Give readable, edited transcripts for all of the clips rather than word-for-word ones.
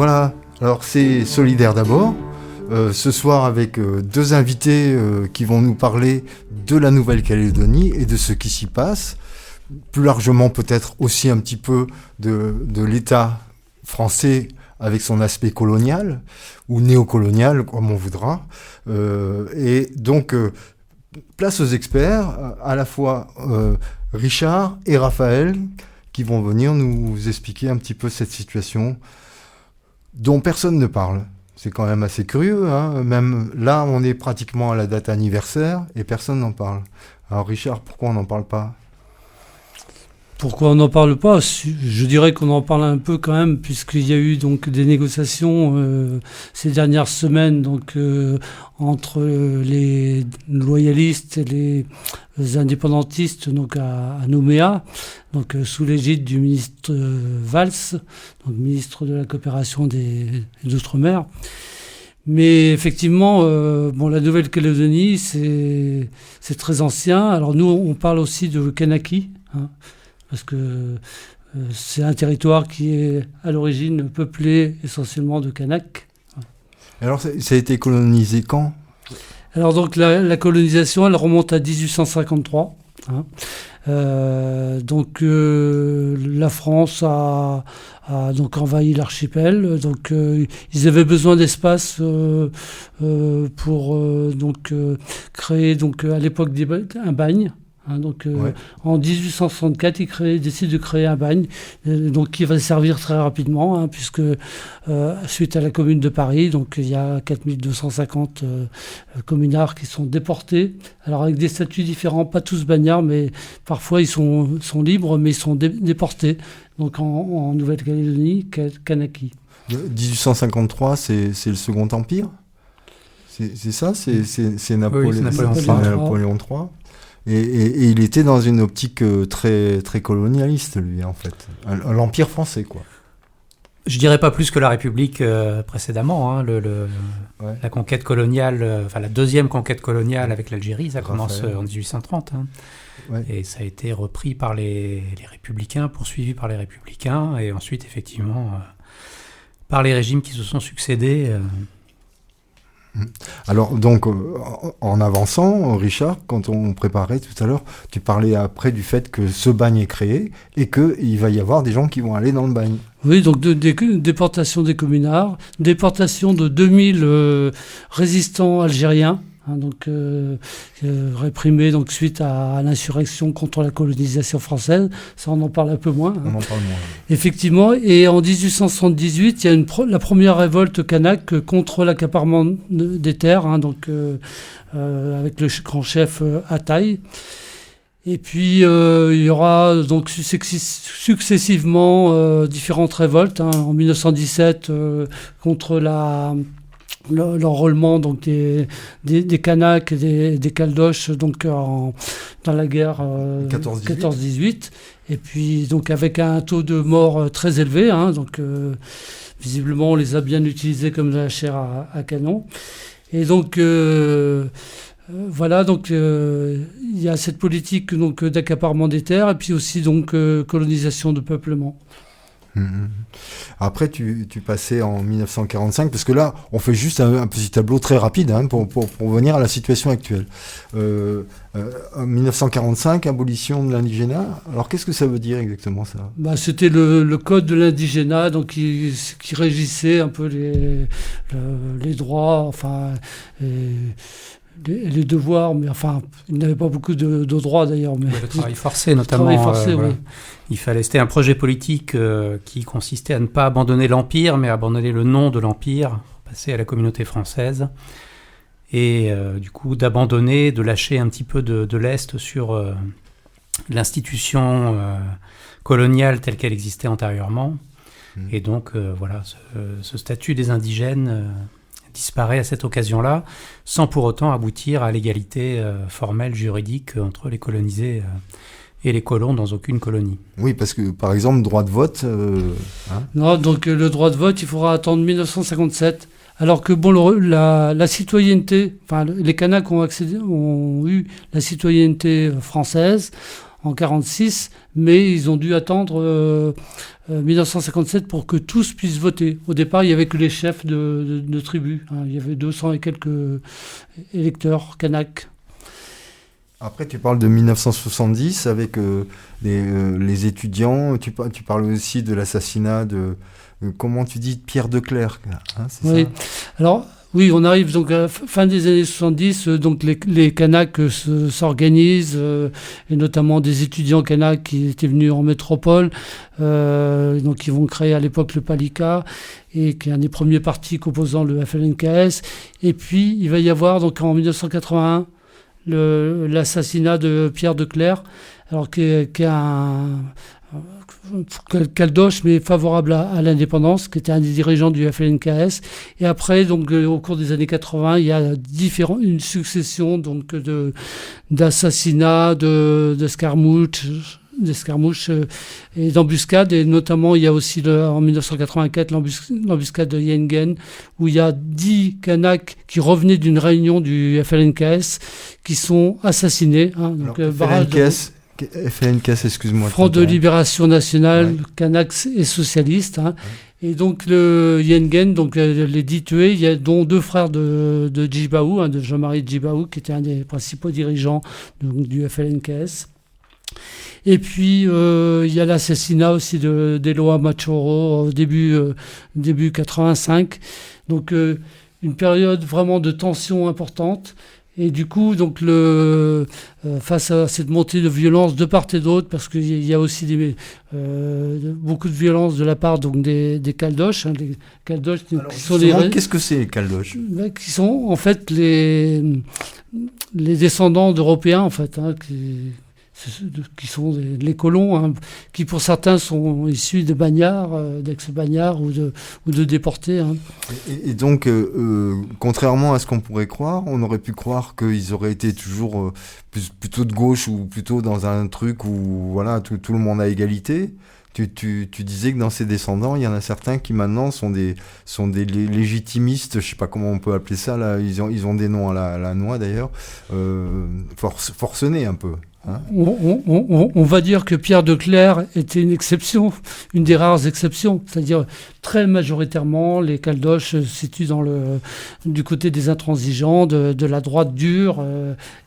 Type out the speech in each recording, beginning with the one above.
Voilà, alors c'est Solidaire d'abord. Ce soir avec deux invités qui vont nous parler de la Nouvelle-Calédonie et de ce qui s'y passe. Plus largement peut-être aussi un petit peu de l'État français avec son aspect colonial ou néocolonial comme on voudra. Et donc place aux experts, à la fois Richard et Raphaël qui vont venir nous expliquer un petit peu cette situation dont personne ne parle. C'est quand même assez curieux, hein. Même là, on est pratiquement à la date anniversaire et personne n'en parle. Alors Richard, pourquoi on n'en parle pas ? Pourquoi on n'en parle pas ? Je dirais qu'on en parle un peu quand même, puisqu'il y a eu donc des négociations ces dernières semaines donc, entre les loyalistes et les indépendantistes donc, à Nouméa, donc, sous l'égide du ministre Valls, donc, ministre de la coopération des Outre-mer. Mais effectivement, la Nouvelle-Calédonie, c'est très ancien. Alors nous, on parle aussi de Kanaki, hein, parce que c'est un territoire qui est à l'origine peuplé essentiellement de Kanaks. Alors ça a été colonisé quand ? Alors donc la colonisation, elle remonte à 1853. Hein. La France a donc envahi l'archipel. Donc ils avaient besoin d'espace pour créer donc à l'époque un bagne. Hein, Ouais. En 1864, ils décident de créer un bagne qui va servir très rapidement, hein, puisque suite à la Commune de Paris, donc, il y a 4250 communards qui sont déportés, alors avec des statuts différents, pas tous bagnards, mais parfois ils sont libres, mais ils sont déportés donc en Nouvelle-Calédonie, Kanaki. 1853, c'est le Second Empire ? C'est ça ? C'est Napoléon, Oui, c'est Napoléon c'est III. Napoléon III. Et il était dans une optique très, très colonialiste, lui, en fait. L'Empire français, quoi. Je dirais pas plus que la République précédemment. Hein, Ouais. la conquête coloniale, la deuxième conquête coloniale avec l'Algérie, ça commence Raphaël. en 1830. Hein, Ouais. et ça a été repris par les républicains, poursuivi par les républicains, et ensuite, effectivement, par les régimes qui se sont succédés. Alors, donc, en avançant, Richard, quand on préparait tout à l'heure, tu parlais après du fait que ce bagne est créé et qu'il va y avoir des gens qui vont aller dans le bagne. Oui, donc déportation des communards, déportation de 2000 résistants algériens, hein, réprimés donc, suite à l'insurrection contre la colonisation française. Ça, on en parle un peu moins. Hein. On en parle moins. Effectivement, et en 1878, il y a la première révolte kanak contre l'accaparement des terres, hein, avec le grand chef Ataï. Et puis il y aura donc successivement différentes révoltes, hein, en 1917 contre l'enrôlement donc des Kanaks et des Caldoches donc dans la guerre 14-18. Et puis donc avec un taux de mort très élevé, hein, visiblement on les a bien utilisés comme de la chair à canon. Et donc il y a cette politique donc d'accaparement des terres et puis aussi donc colonisation de peuplement. Après, tu passais en 1945, parce que là, on fait juste un petit tableau très rapide, hein, pour venir à la situation actuelle. En 1945, abolition de l'indigénat. Alors, qu'est-ce que ça veut dire exactement, ça ? C'était le code de l'indigénat, donc qui régissait un peu les droits, enfin. Les devoirs, mais enfin, il n'avait pas beaucoup de droits d'ailleurs. Mais Le travail forcé, notamment. Oui. C'était un projet politique qui consistait à ne pas abandonner l'Empire, mais à abandonner le nom de l'Empire, passer à la communauté française, et du coup de lâcher un petit peu de l'Est sur l'institution coloniale telle qu'elle existait antérieurement. Et donc, ce statut des indigènes disparaît à cette occasion-là, sans pour autant aboutir à l'égalité formelle, juridique entre les colonisés et les colons dans aucune colonie. Oui, parce que, par exemple, droit de vote... Non, donc le droit de vote, il faudra attendre 1957. Alors que la citoyenneté, enfin les Kanaks ont eu la citoyenneté française en 1946, mais ils ont dû attendre 1957 pour que tous puissent voter. Au départ, il n'y avait que les chefs de tribus. Il y avait 200 et quelques électeurs kanaks. Après, tu parles de 1970 avec les étudiants. Tu parles aussi de l'assassinat de comment tu dis, Pierre de Clercq. C'est oui. Ça Alors, oui, on arrive donc à la fin des années 70. Donc les Kanaks s'organisent, et notamment des étudiants Kanaks qui étaient venus en métropole. Donc, ils vont créer à l'époque le Palika, et qui est un des premiers partis composant le FLNKS. Et puis, il va y avoir donc en 1981 l'assassinat de Pierre de Clercq, alors qui est un caldoche, mais favorable à l'indépendance, qui était un des dirigeants du FLNKS. Et après, donc, au cours des années 80, il y a une succession donc, d'assassinats, d'escarmouches et d'embuscades. Et notamment, il y a aussi en 1984 l'embuscade de Yengen, où il y a 10 Kanaks qui revenaient d'une réunion du FLNKS qui sont assassinés. Donc, FLNKS, excuse-moi. Front de Libération Nationale, Kanaks et Socialistes. Et donc le Yengen, donc les 10 tués, il y a dont 2 frères de Djibaou, de Jean-Marie Djibaou, qui était un des principaux dirigeants du FLNKS. Et puis il y a l'assassinat aussi d'Eloa Machoro au début 85. Donc une période vraiment de tension importante. Et du coup, donc face à cette montée de violence de part et d'autre, parce qu'il y a aussi beaucoup de violence de la part donc des Caldoches. Les Caldoches, qu'est-ce que c'est les Caldoches ? Qui sont en fait les descendants d'Européens, en fait, qui sont les colons, qui pour certains sont issus de bagnards, d'ex-bagnards ou de déportés. Et donc, contrairement à ce qu'on pourrait croire, on aurait pu croire qu'ils auraient été toujours plutôt de gauche ou plutôt dans un truc où voilà, tout le monde a égalité. Tu disais que dans ses descendants, il y en a certains qui maintenant sont des légitimistes, je sais pas comment on peut appeler ça, là, ils ont des noms à la noix d'ailleurs, forcenés un peu. On va dire que Pierre de Clercq était une exception, une des rares exceptions. C'est-à-dire, très majoritairement, les Caldoches se situent du côté des intransigeants, de la droite dure,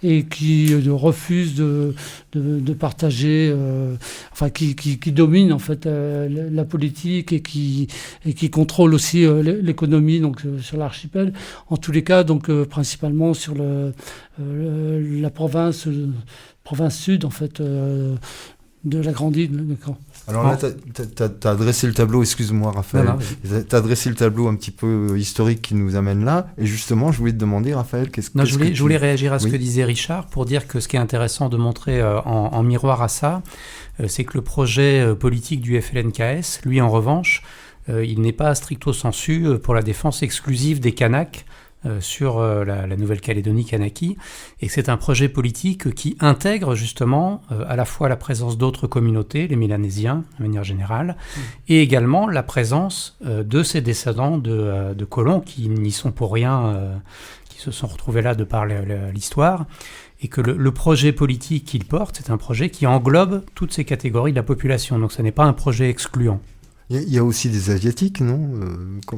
et qui refusent de partager, qui domine en fait la politique et qui contrôle aussi l'économie donc sur l'archipel. En tous les cas, donc principalement sur la province sud, en fait, de la Grande Île. Alors là, tu as dressé le tableau, excuse-moi Raphaël, tu as dressé le tableau un petit peu historique qui nous amène là, et justement, je voulais te demander, Raphaël, je voulais réagir à ce que disait Richard, pour dire que ce qui est intéressant de montrer en miroir à ça, c'est que le projet politique du FLNKS, lui en revanche, il n'est pas stricto sensu pour la défense exclusive des Kanaks, sur la Nouvelle-Calédonie kanaki, et c'est un projet politique qui intègre justement à la fois la présence d'autres communautés, les Mélanésiens de manière générale, et également la présence de ces descendants de colons qui n'y sont pour rien, qui se sont retrouvés là de par l'histoire, et que le projet politique qu'il porte, c'est un projet qui englobe toutes ces catégories de la population, donc ce n'est pas un projet excluant. Il y a aussi des Asiatiques, non ?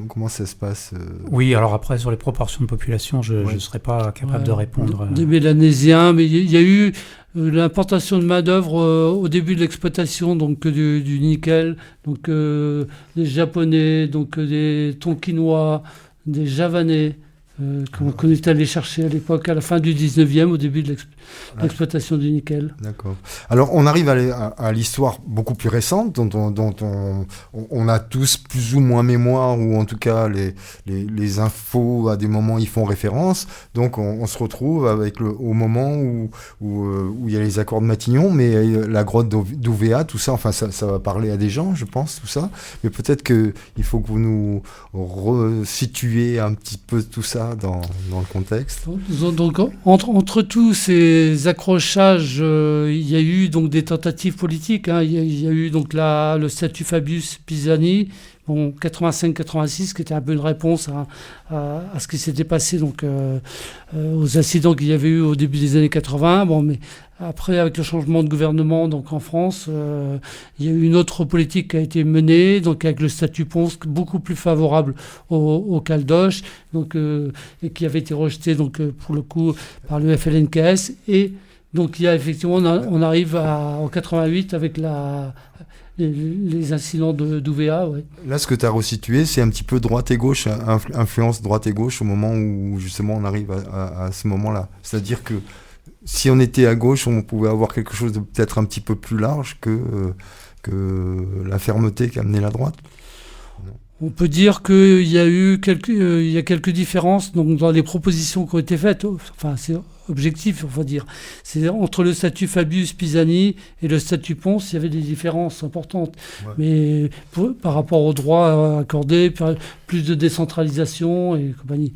Comment ça se passe Oui, alors après, sur les proportions de population, je ne serais pas capable de répondre. Des Mélanésiens, mais il y a eu l'importation de main-d'œuvre au début de l'exploitation donc, du nickel, donc des Japonais, donc des Tonkinois, des Javanais, qu'on est allé chercher à l'époque, à la fin du 19e, au début de l'exploitation du nickel. D'accord. Alors, on arrive à l'histoire beaucoup plus récente, dont on a tous plus ou moins mémoire, ou en tout cas, les infos, à des moments, y font référence. Donc, on se retrouve au moment où il y a les accords de Matignon, mais la grotte d'Ouvéa, tout ça, enfin, ça va parler à des gens, je pense, tout ça. Mais peut-être qu'il faut que vous nous resituiez un petit peu tout ça dans le contexte. Donc entre tous ces accrochages, il y a eu donc des tentatives politiques. Il y a eu donc le statut Fabius Pisani, bon, 85-86, qui était un peu une réponse à ce qui s'était passé donc, aux incidents qu'il y avait eu au début des années 80. Bon, mais après, avec le changement de gouvernement donc en France, il y a eu une autre politique qui a été menée, donc avec le statut Ponce beaucoup plus favorable au Caldoche, donc, et qui avait été rejeté donc, pour le coup par le FLNKS. Et donc il y a effectivement, on arrive en 88 avec les incidents d'UVA. Ouais. Là, ce que tu as resitué, c'est un petit peu droite et gauche, influence droite et gauche au moment où justement on arrive à ce moment-là. C'est-à-dire que si on était à gauche, on pouvait avoir quelque chose de peut-être un petit peu plus large que la fermeté qu'a amené la droite. On peut dire qu'il y a quelques différences donc, dans les propositions qui ont été faites. Enfin, c'est objectif, on va dire. C'est entre le statut Fabius-Pisani et le statut Ponce, il y avait des différences importantes. Ouais. Mais par rapport aux droits accordés, plus de décentralisation et compagnie.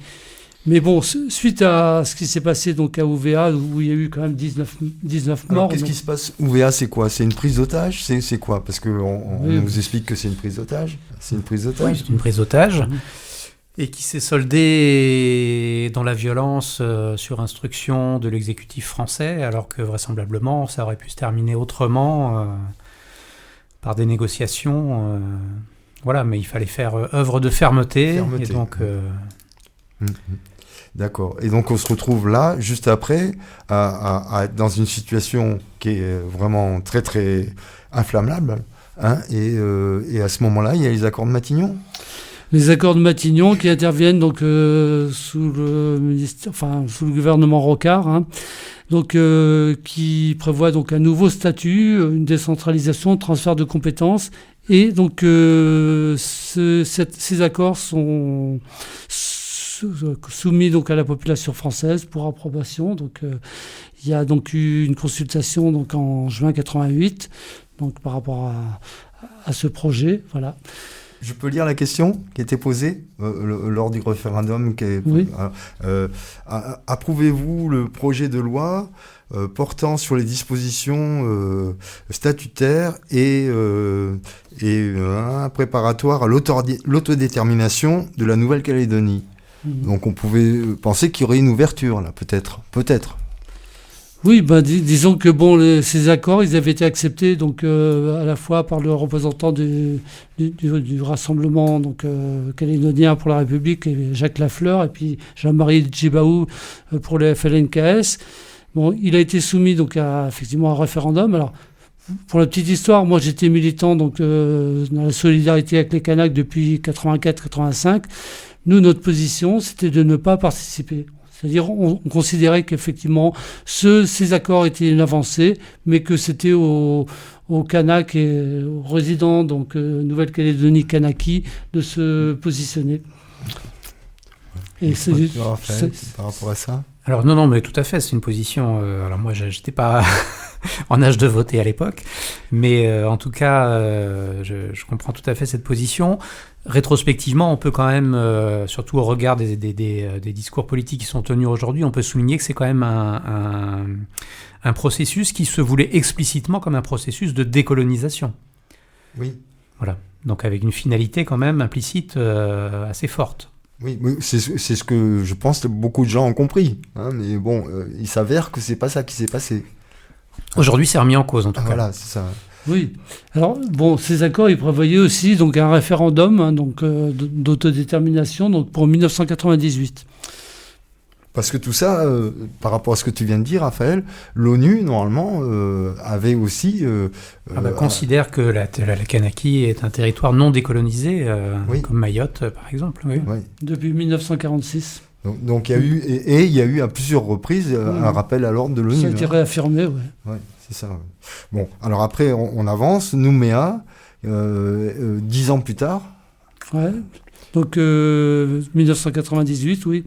Mais bon, suite à ce qui s'est passé donc à UVA, où il y a eu quand même 19 morts. Alors, qu'est-ce qui se passe ? UVA, c'est quoi ? C'est une prise d'otage ? C'est quoi ? Parce qu'on nous explique que c'est une prise d'otage. C'est une prise d'otage. Oui, c'est une prise d'otage. Et qui s'est soldée dans la violence sur instruction de l'exécutif français, alors que vraisemblablement, ça aurait pu se terminer autrement par des négociations. Voilà, mais il fallait faire œuvre de fermeté. Et donc... D'accord. Et donc on se retrouve là, juste après, à être dans une situation qui est vraiment très très inflammable. Hein, et à ce moment-là, il y a les accords de Matignon. Les accords de Matignon qui interviennent donc sous le gouvernement Rocard, hein, donc qui prévoit donc un nouveau statut, une décentralisation, un transfert de compétences. Et donc ces accords sont soumis donc à la population française pour approbation. Donc il y a donc eu une consultation donc en juin 88 donc par rapport à ce projet. Voilà. Je peux lire la question qui était posée lors du référendum. Oui. Approuvez-vous le projet de loi portant sur les dispositions statutaires et préparatoires à l'autodétermination de la Nouvelle-Calédonie? Donc on pouvait penser qu'il y aurait une ouverture là, peut-être. Oui, disons que bon, ces accords, ils avaient été acceptés donc à la fois par le représentant du rassemblement donc calédonien pour la République, et Jacques Lafleur, et puis Jean-Marie Djibaou pour le FLNKS. Bon, il a été soumis donc effectivement à un référendum. Alors pour la petite histoire, moi j'étais militant donc dans la solidarité avec les Kanaks depuis 84-85. Nous, notre position, c'était de ne pas participer. C'est-à-dire, on considérait qu'effectivement, ces accords étaient une avancée, mais que c'était aux Kanaks et aux résidents, donc Nouvelle-Calédonie Kanaki, de se positionner. Et par rapport à ça ? Alors non, mais tout à fait, c'est une position... alors moi, j'étais pas en âge de voter à l'époque, mais en tout cas, je comprends tout à fait cette position. Rétrospectivement, on peut quand même, surtout au regard des discours politiques qui sont tenus aujourd'hui, on peut souligner que c'est quand même un processus qui se voulait explicitement comme un processus de décolonisation. Oui. Voilà. Donc avec une finalité quand même implicite assez forte. Oui, c'est ce que je pense que beaucoup de gens ont compris. Hein, mais bon, il s'avère que c'est pas ça qui s'est passé. Aujourd'hui, c'est remis en cause en tout cas. Voilà, c'est ça. Oui. Alors, bon, ces accords, ils prévoyaient aussi donc, un référendum hein, donc, d'autodétermination donc, pour 1998. Parce que tout ça, par rapport à ce que tu viens de dire, Raphaël, l'ONU, normalement, avait aussi... considère que la Kanaki est un territoire non décolonisé, oui. Comme Mayotte, par exemple. Oui. Oui. Depuis 1946. Donc il y a eu, et il y a eu à plusieurs reprises un rappel à l'ordre de l'ONU. Ça a été réaffirmé, oui. Oui, c'est ça. Bon, alors après, on avance. Nouméa, 10 ans plus tard. Ouais. Donc 1998, oui.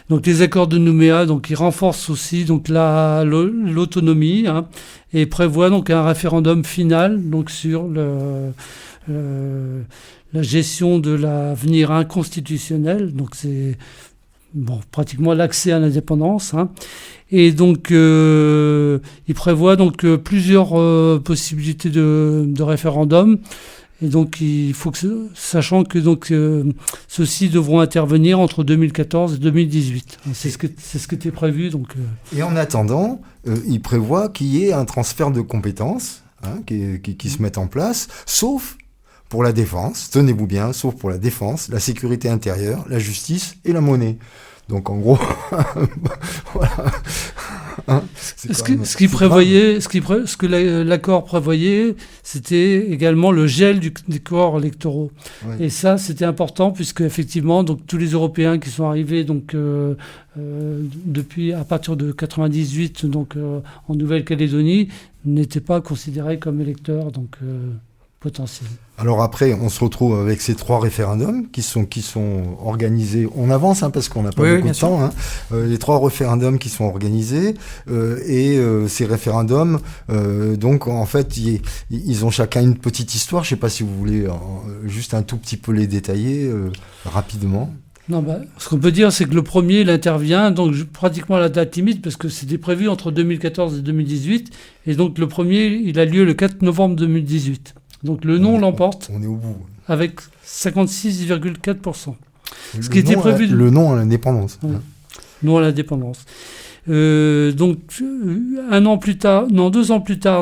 Donc les accords de Nouméa, donc ils renforcent aussi donc l'autonomie hein, et prévoient donc un référendum final donc sur la gestion de l'avenir inconstitutionnel. Donc c'est pratiquement l'accès à l'indépendance. Hein. Et donc il prévoit donc plusieurs possibilités de référendum. Et donc, il faut que, sachant que donc, ceux-ci devront intervenir entre 2014 et 2018. C'est ce qui était prévu. Donc, Et en attendant, il prévoit qu'il y ait un transfert de compétences qui se mette en place, sauf pour la défense, tenez-vous bien, sauf pour la défense, la sécurité intérieure, la justice et la monnaie. Donc en gros, voilà. Ce que l'accord prévoyait, c'était également le gel des corps électoraux. Oui. Et ça, c'était important puisque effectivement, donc tous les Européens qui sont arrivés donc depuis à partir de 98 donc en Nouvelle-Calédonie n'étaient pas considérés comme électeurs donc potentiels. Alors après, on se retrouve avec ces 3 référendums qui sont organisés. On avance parce qu'on n'a pas beaucoup de temps. Les 3 référendums qui sont organisés ces référendums, donc en fait, ils ont chacun une petite histoire. Je ne sais pas si vous voulez juste un tout petit peu les détailler rapidement. Non, ce qu'on peut dire, c'est que le premier, il intervient donc pratiquement à la date limite, parce que c'était prévu entre 2014 et 2018, et donc le premier, il a lieu le 4 novembre 2018. Donc le non l'emporte. On est au bout. Avec 56,4%. Ce qui était prévu. Le non à l'indépendance. Oui. Non à l'indépendance. Donc 2 ans plus tard,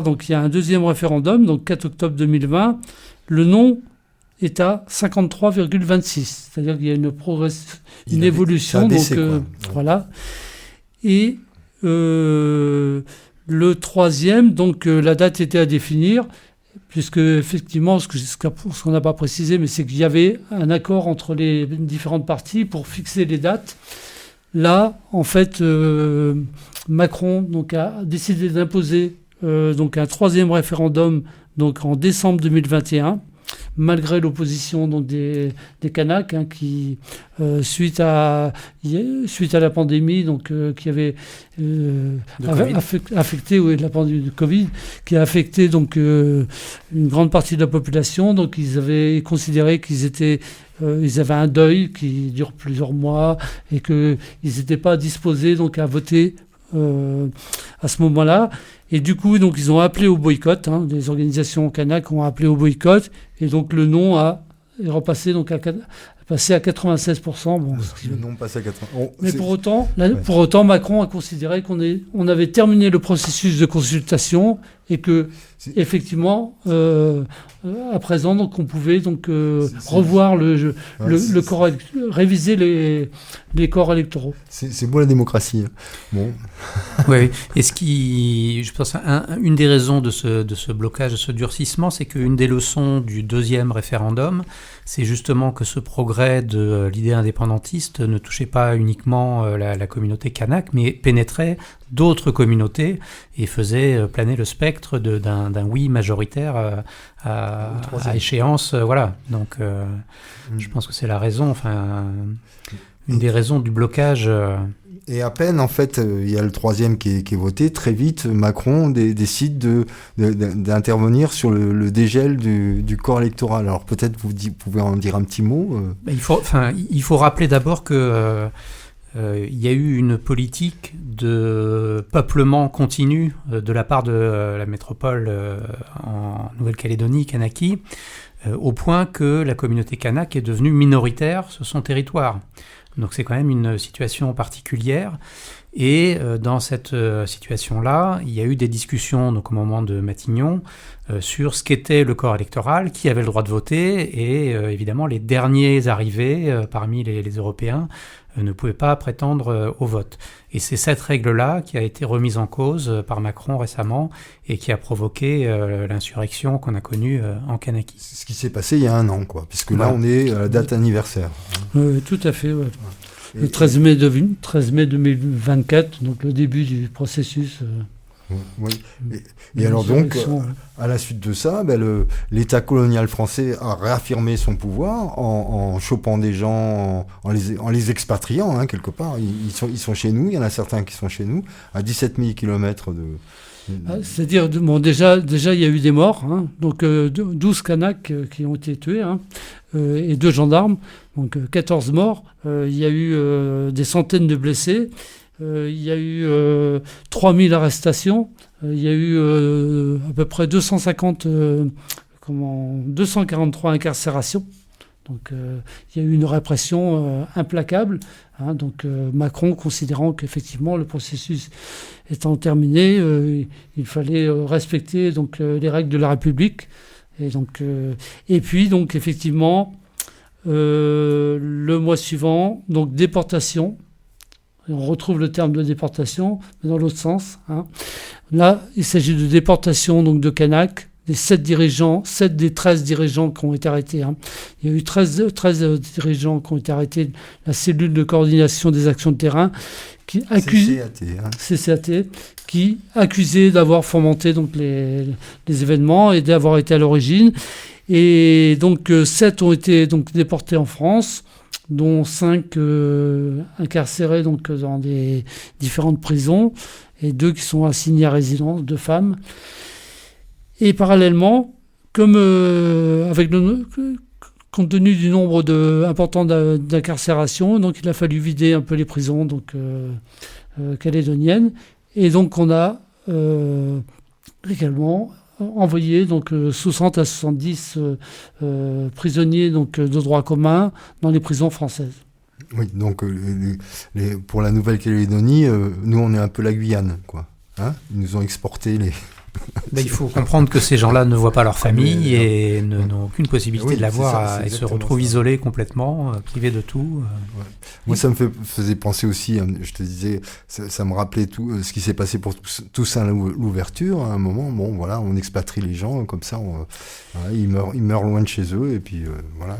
donc il y a un deuxième référendum, donc 4 octobre 2020. Le non est à 53,26. C'est-à-dire qu'il y a une évolution. Donc voilà. Et le troisième, donc la date était à définir. Puisque effectivement, ce qu'on n'a pas précisé, mais c'est qu'il y avait un accord entre les différentes parties pour fixer les dates. Là, en fait, Macron donc, a décidé d'imposer donc un 3e référendum donc, en décembre 2021, malgré l'opposition donc, des Kanaks qui, suite à la pandémie donc, qui avait affecté la pandémie de Covid, qui a affecté donc, une grande partie de la population. Donc ils avaient considéré ils avaient un deuil qui dure plusieurs mois et qu'ils n'étaient pas disposés donc, à voter à ce moment-là. Et du coup, donc, ils ont appelé au boycott. Les organisations kanak ont appelé au boycott. Et donc, le non est repassé donc, passé à 96%. Bon, le non passe à 80%. Mais pour autant, Macron a considéré qu'on avait terminé le processus de consultation et que, effectivement, à présent, donc, on pouvait donc, revoir le corps, réviser les corps électoraux. C'est beau la démocratie. Bon. Oui, et je pense une des raisons de ce blocage, de ce durcissement, c'est qu'une des leçons du 2e référendum, c'est justement que ce progrès de l'idée indépendantiste ne touchait pas uniquement la communauté kanak, mais pénétrait d'autres communautés et faisait planer le spectre d'un oui majoritaire à échéance. Voilà. Donc, je pense que c'est la raison, une des raisons du blocage. Et à peine, en fait, il y a le 3e qui est voté. Très vite, Macron décide d'intervenir sur le dégel du corps électoral. Alors peut-être vous pouvez en dire un petit mot. Il faut rappeler d'abord que il y a eu une politique de peuplement continu de la part de la métropole en Nouvelle-Calédonie, Kanaki, au point que la communauté kanak est devenue minoritaire sur son territoire. Donc c'est quand même une situation particulière. Et dans cette situation-là, il y a eu des discussions donc, au moment de Matignon sur ce qu'était le corps électoral, qui avait le droit de voter, et évidemment les derniers arrivés parmi les Européens ne pouvaient pas prétendre au vote. Et c'est cette règle-là qui a été remise en cause par Macron récemment et qui a provoqué l'insurrection qu'on a connue en Kanaki. C'est ce qui s'est passé il y a 1 an, puisque là on est à la date anniversaire. Tout à fait, ouais. Le 13 mai 2024, donc le début du processus. Oui. Et alors donc, à la suite de ça, l'État colonial français a réaffirmé son pouvoir en chopant des gens, en les expatriant quelque part. Ils sont chez nous, il y en a certains qui sont chez nous, à 17 000 km de... C'est-à-dire, déjà il y a eu des morts, donc 12 Kanaks qui ont été tués, et 2 gendarmes, donc 14 morts. Il y a eu des centaines de blessés. Il y a eu 3000 arrestations, il y a eu à peu près 250 243 incarcérations. Donc il y a eu une répression implacable. Donc Macron, considérant qu'effectivement le processus étant terminé, il fallait respecter donc les règles de la République. Et puis donc effectivement le mois suivant, donc déportation. On retrouve le terme de déportation, mais dans l'autre sens. Là, il s'agit de déportation donc de Canaques, des 7 des 13 dirigeants qui ont été arrêtés. Il y a eu 13 dirigeants qui ont été arrêtés de la cellule de coordination des actions de terrain, qui CCAT, qui accusait d'avoir fomenté donc les événements et d'avoir été à l'origine. Et donc 7 ont été donc déportés en France, dont 5 incarcérés donc dans des différentes prisons et 2 qui sont assignés à résidence, 2 femmes. Et parallèlement, comme compte tenu du nombre important d'incarcérations, donc il a fallu vider un peu les prisons donc calédoniennes, et donc on a également envoyé donc 60 à 70 prisonniers donc de droit commun dans les prisons françaises. Oui, donc pour la Nouvelle-Calédonie, nous on est un peu la Guyane, quoi. Ils nous ont exporté les... Il faut comprendre que ces gens-là ne voient pas leur famille et n'ont aucune possibilité de la voir et se retrouvent isolés complètement, privés de tout. Moi, ça me faisait penser aussi, je te disais, ça me rappelait tout ce qui s'est passé pour Toussaint l'ouverture. À un moment, bon, voilà, on expatrie les gens, comme ça, ils meurent loin de chez eux, et puis voilà,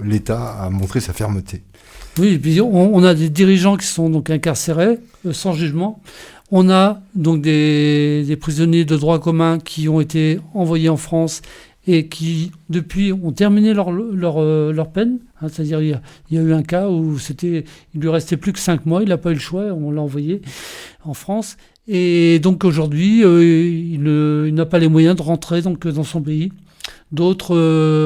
l'État a montré sa fermeté. Oui, et puis on a des dirigeants qui sont donc incarcérés, sans jugement. On a donc des prisonniers de droit commun qui ont été envoyés en France et qui, depuis, ont terminé leur peine. C'est-à-dire, il y a eu un cas où il lui restait plus que 5 mois, il n'a pas eu le choix, on l'a envoyé en France. Et donc aujourd'hui, il n'a pas les moyens de rentrer donc, dans son pays. D'autres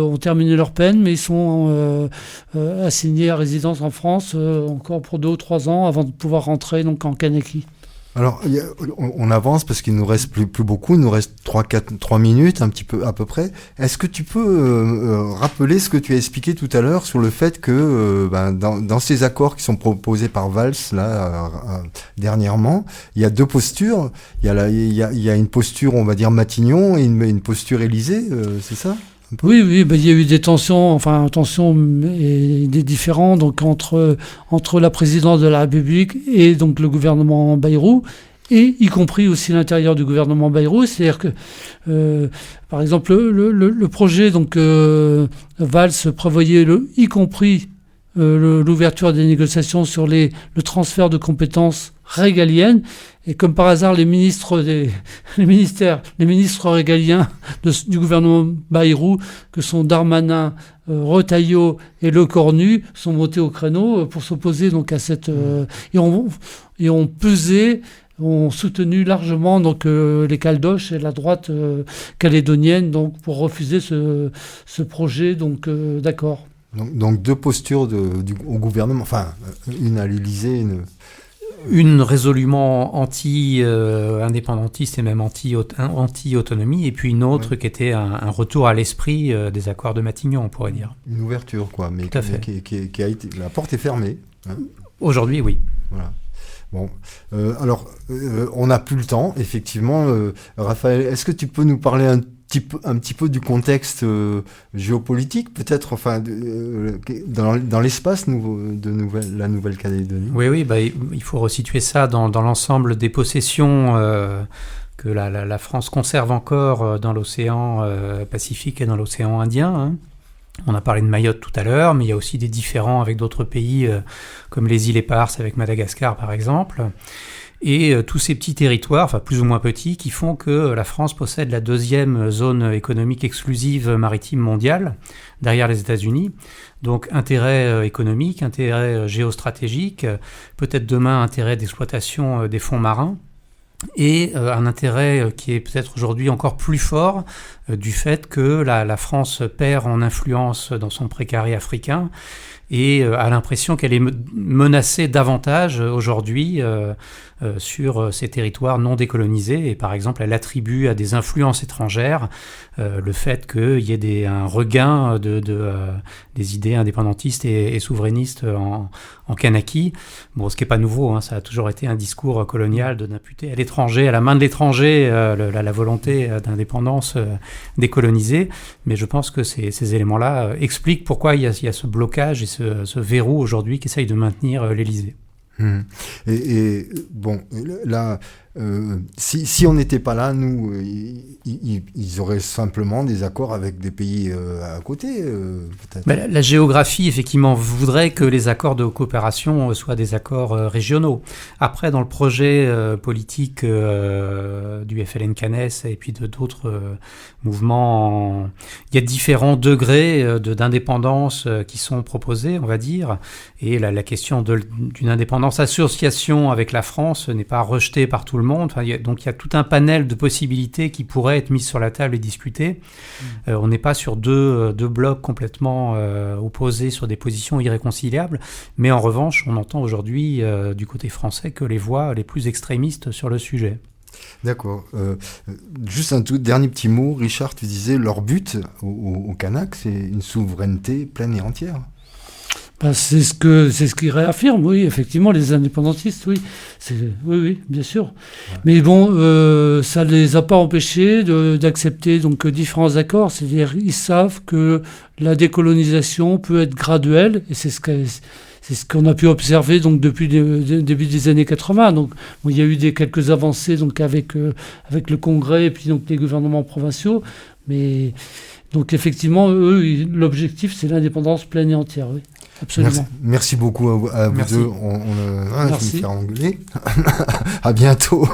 ont terminé leur peine, mais ils sont assignés à résidence en France encore pour 2 ou 3 ans avant de pouvoir rentrer donc, en Kanaki. Alors, on avance parce qu'il nous reste plus beaucoup, il nous reste 3 minutes, un petit peu à peu près. Est-ce que tu peux rappeler ce que tu as expliqué tout à l'heure sur le fait que dans ces accords qui sont proposés par Valls là dernièrement, il y a 2 postures. Il y a une posture, on va dire Matignon, et une posture Élysée, c'est ça ? Oui, il y a eu des tensions et des différends donc entre la présidence de la République et donc le gouvernement Bayrou, et y compris aussi l'intérieur du gouvernement Bayrou. C'est-à-dire que, par exemple, le projet donc Valls prévoyait y compris l'ouverture des négociations sur le transfert de compétences régaliennes, et comme par hasard les ministres régaliens du gouvernement Bayrou, que sont Darmanin, Retailleau et Lecornu, sont montés au créneau pour s'opposer donc à cette et ont pesé, ont soutenu largement donc les Caldoches et la droite calédonienne donc pour refuser ce projet donc d'accord. Donc 2 postures au gouvernement, enfin une à l'Élysée, une résolument anti-indépendantiste et même anti-autonomie, et puis une autre qui était un retour à l'esprit des accords de Matignon, on pourrait dire. Une ouverture, quoi, mais qui a été... La porte est fermée. Aujourd'hui, oui. Voilà. Bon, alors, on n'a plus le temps, effectivement. Raphaël, est-ce que tu peux nous parler un petit peu du contexte géopolitique, peut-être, enfin, dans l'espace de la Nouvelle-Calédonie? Oui, il faut resituer ça dans l'ensemble des possessions que la France conserve encore dans l'océan Pacifique et dans l'océan Indien. On a parlé de Mayotte tout à l'heure, mais il y a aussi des différends avec d'autres pays, comme les îles Éparses avec Madagascar, par exemple. Et tous ces petits territoires, enfin plus ou moins petits, qui font que la France possède la 2e zone économique exclusive maritime mondiale, derrière les États-Unis. Donc intérêt économique, intérêt géostratégique, peut-être demain intérêt d'exploitation des fonds marins. et un intérêt qui est peut-être aujourd'hui encore plus fort du fait que la France perd en influence dans son précaré africain et a l'impression qu'elle est menacée davantage aujourd'hui sur ces territoires non décolonisés. Et par exemple, elle attribue à des influences étrangères le fait qu'il y ait un regain des idées indépendantistes et souverainistes en Kanaki. Bon, ce qui n'est pas nouveau, ça a toujours été un discours colonial d'imputer à l'étranger, à la main de l'étranger, la volonté d'indépendance décolonisée. Mais je pense que ces éléments-là expliquent pourquoi il y a ce blocage et ce verrou aujourd'hui qu'essaye de maintenir l'Élysée. Et bon, là, si on n'était pas là, nous, ils auraient simplement des accords avec des pays à côté, peut-être. Mais la géographie, effectivement, voudrait que les accords de coopération soient des accords régionaux. Après, dans le projet politique du FLN-CANES et puis d'autres mouvements, il y a différents degrés d'indépendance qui sont proposés, on va dire, et la question d'une indépendance association avec la France n'est pas rejetée par tout le monde. Donc il y a tout un panel de possibilités qui pourraient être mises sur la table et discutées. On n'est pas sur deux blocs complètement opposés sur des positions irréconciliables, mais en revanche, on entend aujourd'hui du côté français que les voix les plus extrémistes sur le sujet. D'accord. Juste un tout dernier petit mot, Richard, tu disais leur but au Kanak, c'est une souveraineté pleine et entière. C'est ce qu'ils réaffirment, oui, effectivement, les indépendantistes, oui. Oui, bien sûr. Ouais. Mais bon, ça ne les a pas empêchés d'accepter donc différents accords. C'est-à-dire, ils savent que la décolonisation peut être graduelle, et c'est ce qu'on a pu observer donc depuis le début des années 80. Donc, bon, il y a eu quelques avancées donc avec le Congrès et puis donc les gouvernements provinciaux, mais donc effectivement, eux, l'objectif, c'est l'indépendance pleine et entière, oui. Absolument. Merci beaucoup à vous deux. Je vais me faire engueuler. À bientôt.